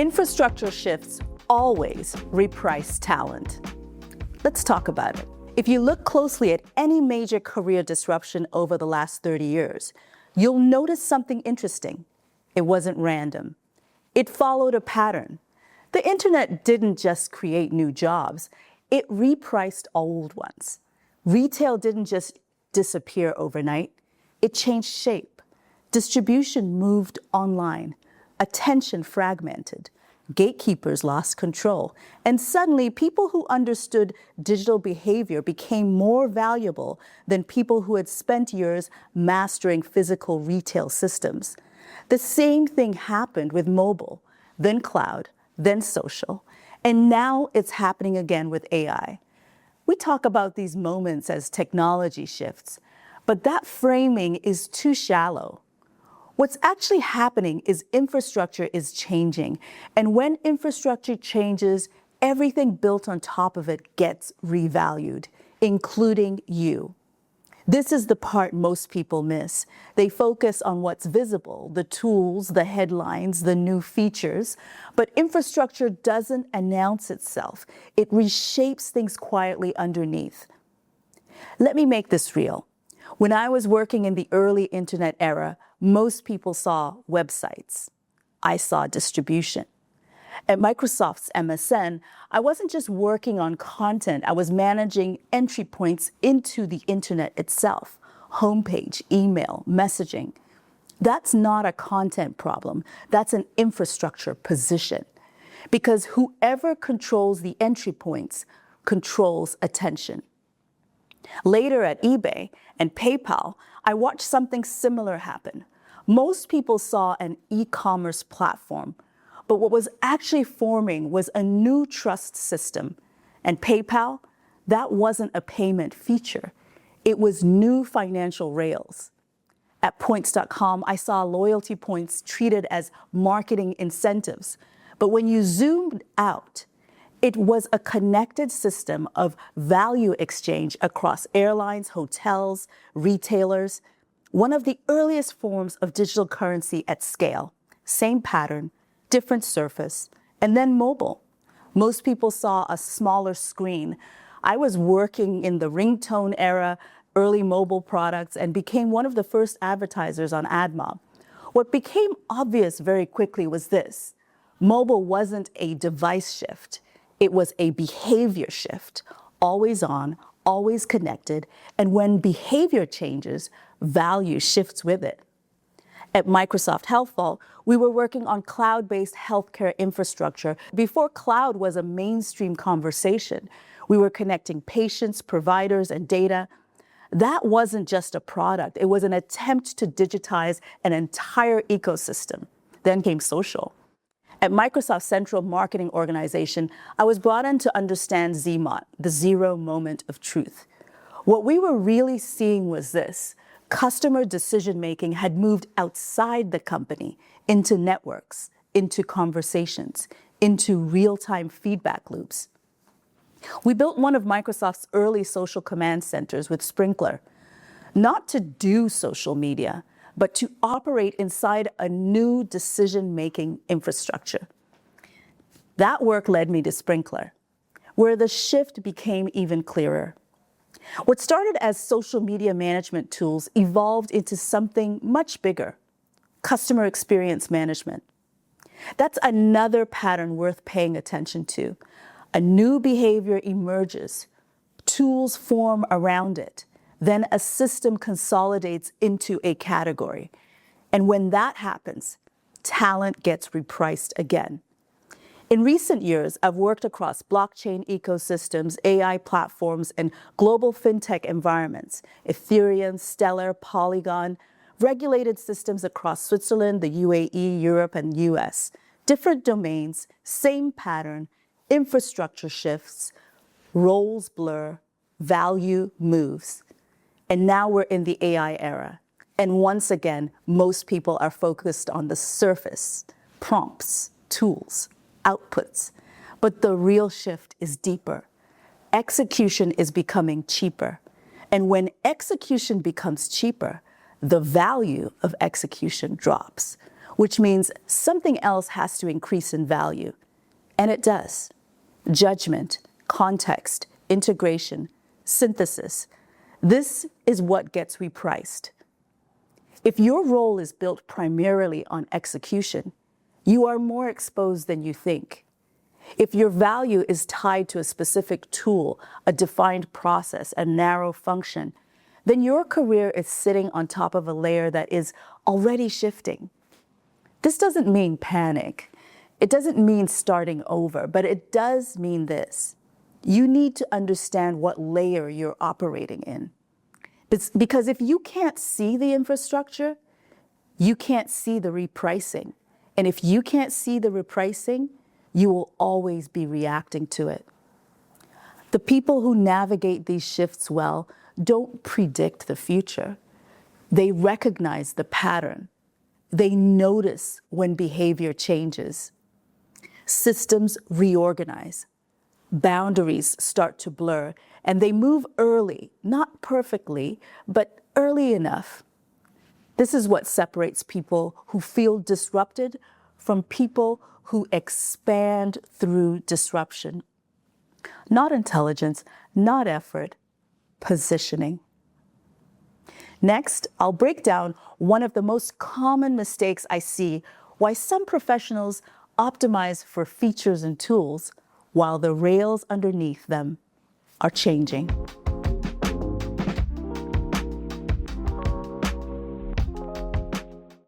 Infrastructure shifts always reprice talent. Let's talk about it. If you look closely at any major career disruption over the last 30 years, you'll notice something interesting. It wasn't random. It followed a pattern. The internet didn't just create new jobs, it repriced old ones. Retail didn't just disappear overnight, it changed shape. Distribution moved online. Attention fragmented. Gatekeepers lost control. And suddenly, people who understood digital behavior became more valuable than people who had spent years mastering physical retail systems. The same thing happened with mobile, then cloud, then social, and now it's happening again with AI. We talk about these moments as technology shifts, but that framing is too shallow. What's actually happening is infrastructure is changing, and when infrastructure changes, everything built on top of it gets revalued, including you. This is the part most people miss. They focus on what's visible, the tools, the headlines, the new features, but infrastructure doesn't announce itself. It reshapes things quietly underneath. Let me make this real. When I was working in the early internet era, most people saw websites. I saw distribution. At Microsoft's MSN, I wasn't just working on content, I was managing entry points into the internet itself, homepage, email, messaging. That's not a content problem, that's an infrastructure position. Because whoever controls the entry points controls attention. Later at eBay and PayPal, I watched something similar happen. Most people saw an e-commerce platform, but what was actually forming was a new trust system. And PayPal, that wasn't a payment feature. It was new financial rails. At Points.com, I saw loyalty points treated as marketing incentives. But when you zoomed out, it was a connected system of value exchange across airlines, hotels, retailers, one of the earliest forms of digital currency at scale. Same pattern, different surface, and then mobile. Most people saw a smaller screen. I was working in the ringtone era, early mobile products, and became one of the first advertisers on AdMob. What became obvious very quickly was this: mobile wasn't a device shift. It was a behavior shift, always on, always connected, and when behavior changes, value shifts with it. At Microsoft HealthVault, we were working on cloud-based healthcare infrastructure. Before cloud was a mainstream conversation, we were connecting patients, providers, and data. That wasn't just a product, it was an attempt to digitize an entire ecosystem. Then came social. At Microsoft's central marketing organization, I was brought in to understand ZMOT, the zero moment of truth. What we were really seeing was this: customer decision-making had moved outside the company into networks, into conversations, into real-time feedback loops. We built one of Microsoft's early social command centers with Sprinklr, not to do social media, but to operate inside a new decision-making infrastructure. That work led me to Sprinklr, where the shift became even clearer. What started as social media management tools evolved into something much bigger: customer experience management. That's another pattern worth paying attention to. A new behavior emerges, tools form around it, then a system consolidates into a category. And when that happens, talent gets repriced again. In recent years, I've worked across blockchain ecosystems, AI platforms, and global fintech environments: Ethereum, Stellar, Polygon, regulated systems across Switzerland, the UAE, Europe, and US. Different domains, same pattern: infrastructure shifts, roles blur, value moves. And now we're in the AI era. And once again, most people are focused on the surface: prompts, tools, outputs. But the real shift is deeper. Execution is becoming cheaper. And when execution becomes cheaper, the value of execution drops. which means something else has to increase in value. And it does. Judgment, context, integration, synthesis. This is what gets repriced. If your role is built primarily on execution, you are more exposed than you think. If your value is tied to a specific tool, a defined process, a narrow function, then your career is sitting on top of a layer that is already shifting. This doesn't mean panic. It doesn't mean starting over, but it does mean this. You need to understand what layer you're operating in. Because if you can't see the infrastructure, you can't see the repricing. And if you can't see the repricing, you will always be reacting to it. The people who navigate these shifts well don't predict the future. They recognize the pattern. They notice when behavior changes. Systems reorganize. Boundaries start to blur, and they move early, not perfectly, but early enough. This is what separates people who feel disrupted from people who expand through disruption. Not intelligence, not effort, positioning. Next, I'll break down one of the most common mistakes I see, why some professionals optimize for features and tools while the rails underneath them are changing.